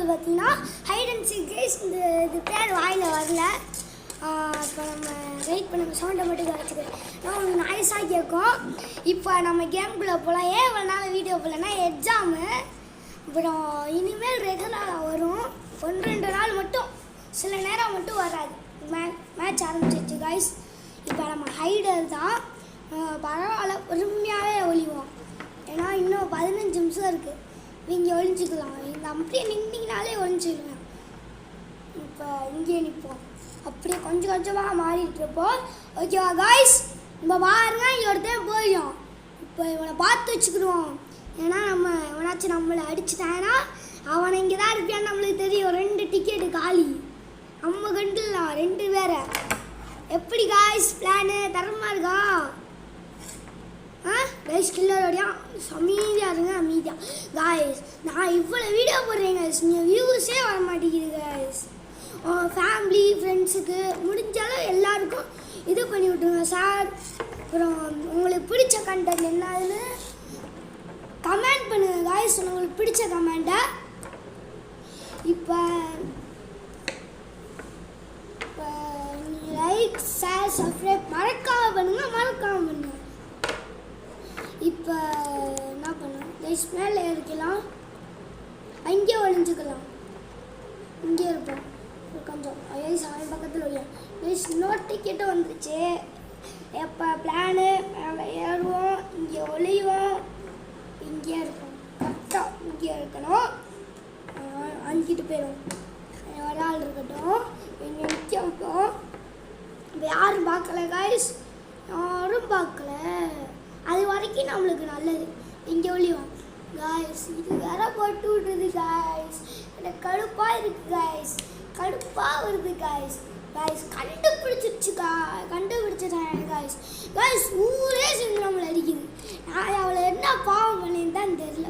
பார்த்தீங்கன்னா height and seek guys. இது பேர் வாயில் வரல. இப்போ நம்ம வெயிட் பண்ண சவுண்டை மட்டும் வச்சுக்கிறேன். நான் உங்களுக்கு நாய்ஸாக கேட்கும். இப்போ நம்ம கேம்குள்ளே போகலாம். ஏன் இவ்வளோ நாள் வீடியோ போகலன்னா எக்ஸாமு. அப்புறம் இனிமேல் ரெகுலராக வரும். 1-2 நாள் மட்டும் சில நேரம் மட்டும் வராது. மேட்ச் ஆரம்பிச்சிச்சு கைஸ். இப்போ நம்ம ஹைடர் தான். பரவாயில்ல, பொறுமையாகவே ஒழிவோம். ஏன்னா இன்னும் 15 நிமிஷம் இருக்குது. நீங்கள் ஒழிஞ்சிக்கலாம். இந்த அப்படியே நின்றிங்கனாலே ஒழிஞ்சிடுவேன். இப்போ இங்கேயே நிற்போம். அப்படியே கொஞ்சம் கொஞ்சமாக மாறிட்டு இருப்போம். ஓகேவா காய்ஸ்? நம்ம பாருங்க, இங்கே ஒருத்தன் போயிடும். இப்போ இவனை பார்த்து வச்சுக்கிடுவோம். ஏன்னா நம்ம எவனாச்சும் நம்மளை அடிச்சுட்டாங்கன்னா அவனை இங்கே தான் இருப்பியான்னு நம்மளுக்கு தெரியும். 2 டிக்கெட்டு காலி. நம்ம கண்டுலாம் 2 பேரை. எப்படி காய்ஸ் பிளானு? தரமாக இருக்கா? கைஸ் கில்லரோடையா அமைதியாக இருங்க, அமைதியாக காய்ஸ். நான் இவ்வளோ வீடியோ போடுறேன் கைஸ், நீங்கள் வியூஸே வர மாட்டேங்குது கைஸ். ஃபேமிலி ஃப்ரெண்ட்ஸுக்கு முடிஞ்சாலும் எல்லாருக்கும் இது பண்ணி விட்ருங்க சார். அப்புறம் உங்களுக்கு பிடிச்ச கண்டென்ட் என்னதுன்னு கமெண்ட் பண்ணுங்கள் காய்ஸ். உங்களுக்கு பிடிச்ச கமெண்ட்டை இப்போ லைக் ஷேர் சப்ஸ்கிரைப் மறக்காமல் பண்ணுங்கள். இப்போ என்ன பண்ணலாம் கைஸ்? மேலே இருக்கலாம், அங்கே ஒழிஞ்சிக்கலாம். இங்கே இருப்போம் கொஞ்சம் கைஸ். அவன் பக்கத்தில் ஒழியும் கைஸ். இன்னொரு டிக்கெட்டும் வந்துருச்சு. எப்போ பிளானு மேலே ஏறுவோம், இங்கே ஒழிவோம், இங்கே இருப்போம். கரெக்டாக இங்கே இருக்கணும். அங்கிட்டு போயிடும். ஒரு ஆள் இருக்கட்டும். இங்கே நிற்க வைப்போம். இப்போ யாரும் பார்க்கல கைஸ், யாரும் பார்க்கல. அது வரைக்கும் நம்மளுக்கு நல்லது. இங்கே ஒழிவோம் காய்ஸ். இது வேற போட்டு விட்டுருது காய்ஸ். எனக்கு கடுப்பாக இருக்குது காய்ஸ், கடுப்பாக வருது காய்ஸ். கண்டுபிடிச்சிட்டாங்க காய்ஸ். காய்ஸ் ஊரே சேர்ந்து நம்மளை அடிக்குது. நான் அவளை என்ன பாவம் பண்ணேன்னு தான் தெரியல.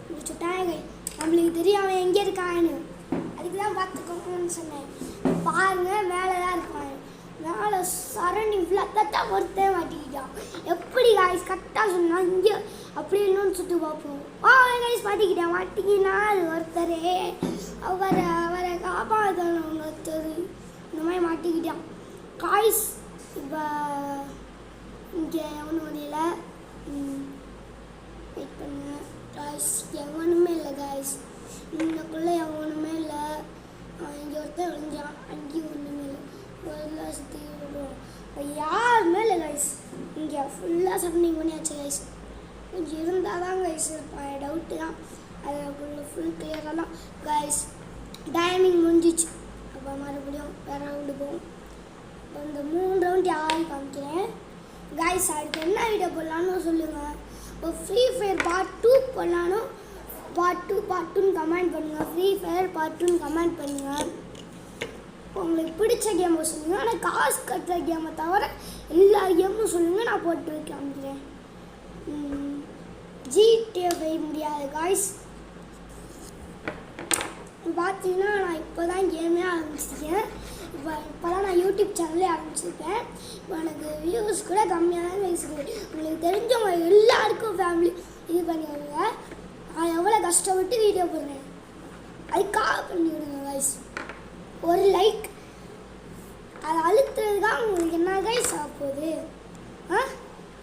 முடிச்சுட்டாங்க காய். நம்மளுக்கு தெரியும் அவன் எங்கே இருக்கான்னு. அதுக்கு தான் பார்த்துக்கோங்கன்னு சொன்னேன். பாருங்கள், மேலே தான் இருக்கான். மேலே சரணி ஃபுல்லாக ஒருத்தன் மாட்டிக்கிட்டான். எப்படி காய்ஸ்? கரெக்டாக சொன்னால் இங்கே அப்படி இன்னொன்று சுற்றி பார்ப்போம். காய்ஸ் மாட்டிக்கினா அது ஒருத்தரே. அவரை காப்பாற்றணும் ஒருத்தர். இந்த மாதிரி மாட்டிக்கிட்டான் காய்ஸ். இப்போ இங்கே எவனும் வரையில வெயிட் பண்ணுங்க காய்ஸ். எவனுமே இல்லை காய்ஸ். இங்கக்குள்ளே எவனுமே இல்லை. இங்கே ஒருத்தர் விழுந்தான். அங்கேயும் ஒன்றுமே இல்லை. ஃபுல்லாக சுற்றி விடுவோம். யாருமே இல்லை கைஸ். இங்கே ஃபுல்லாக சரௌண்டிங் பண்ணியாச்சு கைஸ். கொஞ்சம் இருந்தால் தான் கைஸ் டவுட்டு தான். அதுக்குள்ளே ஃபுல் கிளியராக தான் கைஸ். டைமிங் முடிஞ்சிச்சு. அப்போ மறுபடியும் வேறு ரவுண்டு போகும். இப்போ இந்த 3 ரவுண்ட் யாரும் காமிக்கிறேன் கைஸ். அடுத்து என்ன வீடியோ போடலான்னு சொல்லுங்கள். இப்போ ஃப்ரீ ஃபயர் பார்ட் 2 போடலான்னு பார்ட் 2ன்னு கமெண்ட் பண்ணுங்கள். ஃப்ரீ ஃபயர் பார்ட் 2ன்னு கமெண்ட் பண்ணுங்கள். உங்களுக்கு பிடிச்ச கேமை சொல்லுங்கள். ஆனால் காசு கட்டுற கேமை தவிர எல்லா கேமும் சொல்லுங்கள். நான் போட்டு காமிக்கிறேன். GTA 5 முடியாது காய்ஸ். பார்த்தீங்கன்னா நான் இப்போ தான் கேமே ஆரம்பிச்சிருக்கேன். இப்போ தான் நான் யூடியூப் சேனலே ஆரம்பிச்சிருக்கேன். இப்போ எனக்கு வியூஸ் கூட கம்மியாக தான் பேசுகிறேன். உங்களுக்கு தெரிஞ்சவங்க எல்லாருக்கும் ஃபேமிலி இது பண்ணி விடுங்க. நான் எவ்வளோ கஷ்டப்பட்டு வீடியோ போடுறேன், அதுக்காக பண்ணி விடுங்க காய்ஸ். ஒரு லைக் அதை அழுத்துறது தான் உங்களுக்கு என்ன கைஸ் ஆக போகுது.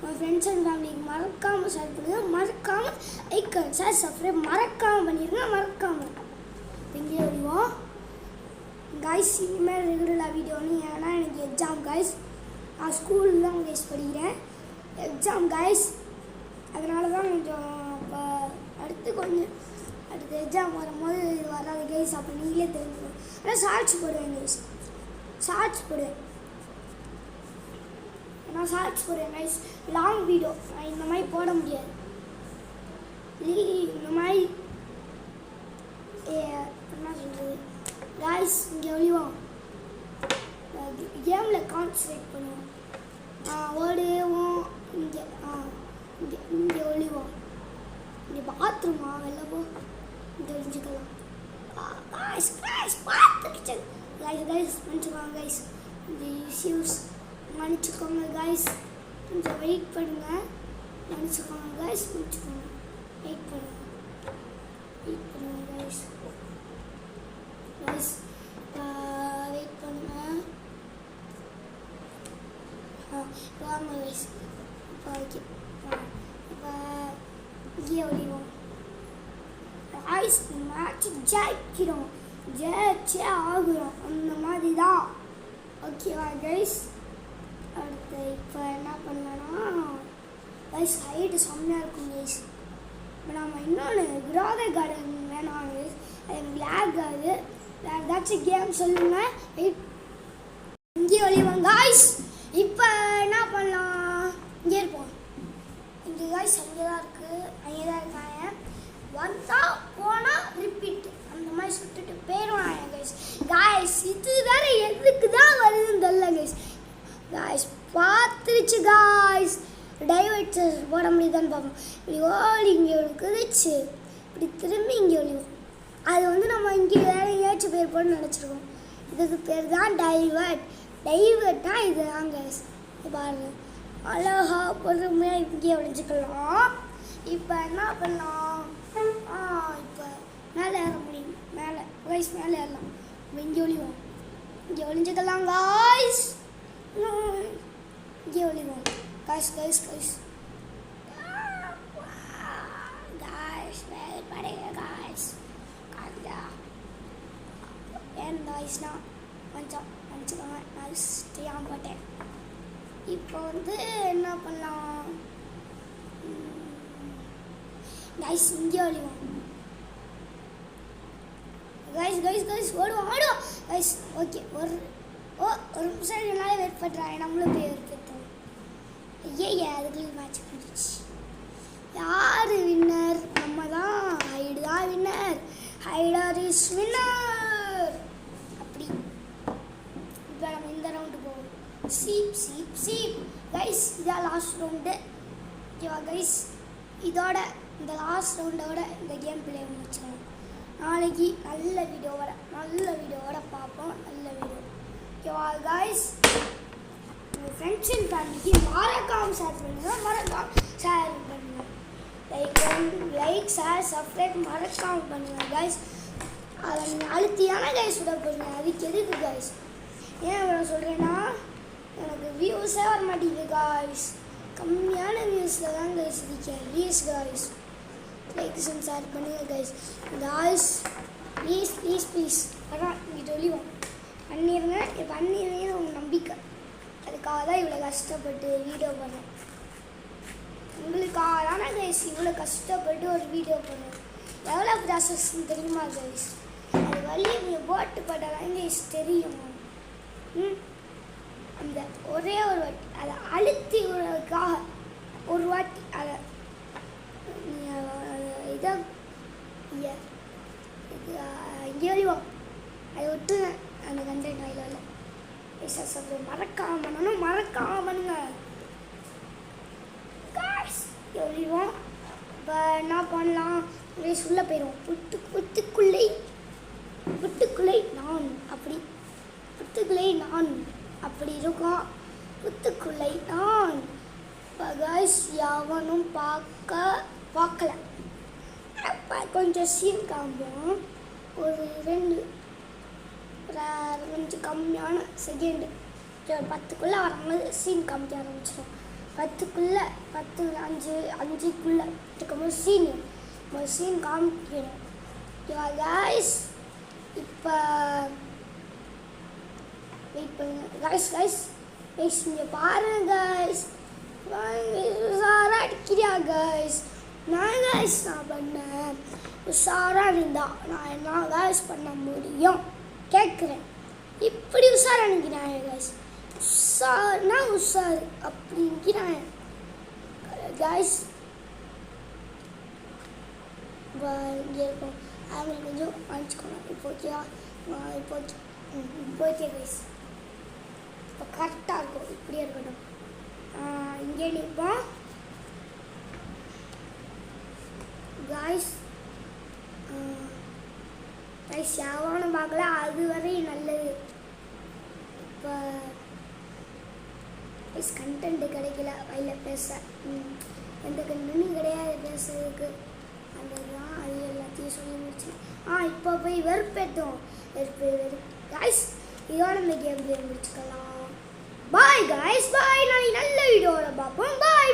உங்கள் ஃப்ரெண்ட்ஸ் அண்ட் ஃபேமிலிக்கு மறக்காமல் ஷேர் பண்ணுங்கள். மறக்காமல் லைக் ஷேர் சப்ஸ்கிரைப் மறக்காமல் பண்ணிடுங்க. மறக்காமல் இங்கே வருவோம் காய்ஸ். இனிமேல் ரெகுலராக வீடியோன்னு. ஏன்னா எனக்கு எக்ஸாம் காய்ஸ். நான் ஸ்கூலில் தான் கைஸ் படிக்கிறேன். Exam guys. அதனால தான் கொஞ்சம் இப்போ அடுத்து எக்ஸாம் வரும்போது இது வராது கைஸ். அப்போ நீங்களே தெரிஞ்சுக்கணும். ஆனால் ஷார்ட்ஸ் போடுவேன் கைஸ். ஷார்ட்ஸ் போடுவேன். நான் ஷார்ட்ஸ் போடுவேன் கைஸ். லாங் வீடியோ நான் இந்த மாதிரி போட முடியாது. இந்த மாதிரி என்ன சொல்கிறது கைஸ். இங்கே ஒழிவோம். கேமில் கான்சன்ட்ரேட் பண்ணுவோம். ஓடுவோம். இங்கே ஒழிவோம். இங்கே பாத்ரூமா வெளில போ. இங்கே ஒழிஞ்சிக்கலாம் காய்ஸ். பார்த்துக்கிச்சு கைஸ். மன்னிச்சுக்கோங்க கைஸ். இந்த இஷ்யூஸ் மன்னிச்சுக்கோங்க கைஸ். கொஞ்சம் வெயிட் பண்ணுங்கள். மன்னிச்சுக்கோங்க கைஸ். மன்னிச்சுக்கோங்க. வெயிட் பண்ணுங்கள் கைஸ். இங்கேயே ஒளிவோம். காய்ஸ் மேட்ச் ஜெயிக்கிறோம், ஜெயிச்சே ஆகுறோம், அந்த மாதிரி தான். ஓகேவா கைஸ்? அடுத்து இப்போ என்ன பண்ணலான்னா கைஸ் ஹைட்டு செம்மையாக இருக்கும் கைஸ். இப்போ நம்ம இன்னொன்று விராத கார்டன் வேணாம் கைஸ், அது எனக்கு லேக் ஆகுது. வேறு ஏதாச்சும் கேம் சொல்லுங்கள். வெயிட், இங்கே ஒளிவோம் காய்ஸ். இப்போ என்ன பண்ணலாம்? இங்கே இருப்போம். இங்கே காய்ஸ் அங்கே தான் இருக்குது, அங்கே தான் இருக்காங்க. வந்தால் போனால் ரிப்பீட் அந்த மாதிரி சுட்டுட்டு போயிடுவாங்க கைஸ். காய்ஸ் இது வேற எதுக்கு தான் வருதுன்னு தெரியல கைஸ். காய்ஸ் பார்த்துருச்சு காய்ஸ். டைவர்ட்ஸ் போட முடியுதான்னு பார்ப்போம். இப்படி ஓடி இங்கே ஒரு குதிச்சு இப்படி திரும்பி இங்கே ஒளிவோம். அது வந்து நம்ம இங்கே வேறு எங்கேயாச்சும் பேர் போட்டு நினச்சிருக்கோம். இதுக்கு பேர் தான் டைவர்ட். டைவர்ட்னா இது தான் கைஸ். பாருங்கள் அழகா பொறுமையாக இங்கே ஒழிஞ்சிக்கலாம். இப்போ என்ன பண்ணலாம்? இப்போ மேலே ஏற முடியும். மேலே கைஸ் மேலே ஏறலாம். இங்கே ஒளிவோம், இங்கே ஒழிஞ்சிக்கலாம் காய்ஸ். இங்கே ஒளிவோம் காய்ஸ் கைஸ் கைஸ் காய்ஸ் படைங்க காய்ஸ். காய்தா ஏன் காய்ஸ்னா கொஞ்சம் நினச்சிக்கோங்க. நான் தெரியாமல் போட்டேன். இப்போ வந்து என்ன பண்ணலாம் கைஸ்? இங்கே ஒளிவோம் கைஸ் கைஸ் கைஸ். ஓடுவோம் ஓடுவோம் கைஸ். ஓகே, ஒரு நிமிஷம் என்னால் வெயிட் பண்ணுறாங்க. நம்மளும் போய் வெயிட் பண்ணுறோம். ஐயா அதுக்குள்ளே மேட்ச் முடிஞ்சிச்சு. யார் வின்னர்? நம்ம தான். ஹைடு தான் வின்னர். ஹைடர் is winner. அப்படி இப்போ நம்ம இந்த ரவுண்டு போவோம். Cheap cheap cheap guys. இதான் லாஸ்ட் ரவுண்டு. ஓகேவா கைஸ்? இதோட இந்த லாஸ்ட் ரவுண்டோட இந்த கேம் பிளே முடிச்சிடலாம். நாளைக்கு நல்ல வீடியோவோட பார்ப்போம். நல்ல வீடியோ. ஓகேவா கைஸ்? உங்கள் ஃப்ரெண்ட்ஸ் அண்ட் ஃபேமிலிக்கு மறக்காம ஷேர் பண்ணுங்கள். லைக் ஷேர் சப்ஸ்கிரைப் மறக்காம பண்ணுங்கள் கைஸ். அதை நீங்கள் அழுத்தியான கைஸ் விட போடுங்க. அதுக்கு எதுக்கு கைஸ்? ஏன் இவ்வளோ சொல்கிறேன்னா, எனக்கு வியூஸே வர மாட்டேங்குது காய்ஸ். கம்மியான வியூஸில் தான் கைஸ் இருக்கேன். Please guys like and share பண்ணுங்கள் guys. Guys please please please. அதான் இங்கே ஒளிவோம் பண்ணிடுங்க. பண்ணிடுறீங்கன்னு உங்கள் நம்பிக்கை. அதுக்காக தான் இவ்வளோ கஷ்டப்பட்டு வீடியோ பண்ணேன். உங்களுக்காக தானே கைஸ் இவ்வளோ கஷ்டப்பட்டு ஒரு வீடியோ பண்ணேன். எவ்வளோ ப்ராசஸ்ன்னு தெரியுமா கைஸ்? அது வழியை நீங்கள் போட்டு போட்டால் கைஸ் தெரியும். அந்த ஒரே ஒரு வாட்டி அதை அழுத்தி விடுறதுக்காக ஒரு வாட்டி அதை இதை இங்கே ஒளிவோம். அதை விட்டு அந்த கண்டென்ட் ஆயில் மறக்காம பண்ணணும். மறக்காம பண்ணுங்க காய்ஸ். ஒளிவோம். இப்போ என்ன பண்ணலாம்? உள்ளே போயிடுவோம். புத்துக்குள்ளே நான் அப்படி இருக்கும். புத்துக்குள்ளே நான் காய்ஸ் யாவனும் பார்க்கல. கொஞ்சம் சீன் காம்போம். ஒரு கொஞ்சம் கம்மியான செகண்டு 10க்குள்ளே வரும்போது சீன் காமிக்க ஆரம்பிச்சிடும். 10க்குள்ளே 5 இருக்கும்போது சீன் காமிக்கணும். காய்ஸ் இப்போ வெயிட் பண்ணுங்க கைஸ். இங்கே பாருங்க கைஸ். உஷாராக அடிக்கிறியா கைஸ்? நான் பண்ணேன். உஷாராக இருந்தா நான் என்ன கைஸ் பண்ண முடியும் கேட்குறேன். இப்படி உஷாராக நிற்கிறாங்க கைஸ். உஷாரு அப்படி நிற்கிறாங்க கைஸ். இங்கே இருக்கும். அவங்க கொஞ்சம் அனுப்பிச்சுக்கணும். இப்போ ஓகேவா? இப்போ ஓகே கைஸ். இப்போ கரெக்டாக இருக்கும். இப்படியே இருக்கட்டும். இங்கே நிற்போம் காய்ஸ். கைஸ் யாவானு பார்க்கல, அதுவரை நல்லது. இப்போ கைஸ் கண்டென்ட் கிடைக்கல வயலில் பேச. எந்த கண்டென்ட்டும் கிடையாது பேசுறதுக்கு. அந்த தான் அது எல்லாத்தையும் சொல்லி முடிச்சு. இப்போ போய் வெறுப்பேற்றோம். காய்ஸ் இதோட இந்த கேம் முடிச்சுக்கலாம். பாய் காய்ஸ், பாய். நாளைக்கு நல்ல வீடியோவில் பார்ப்போம். பாய்.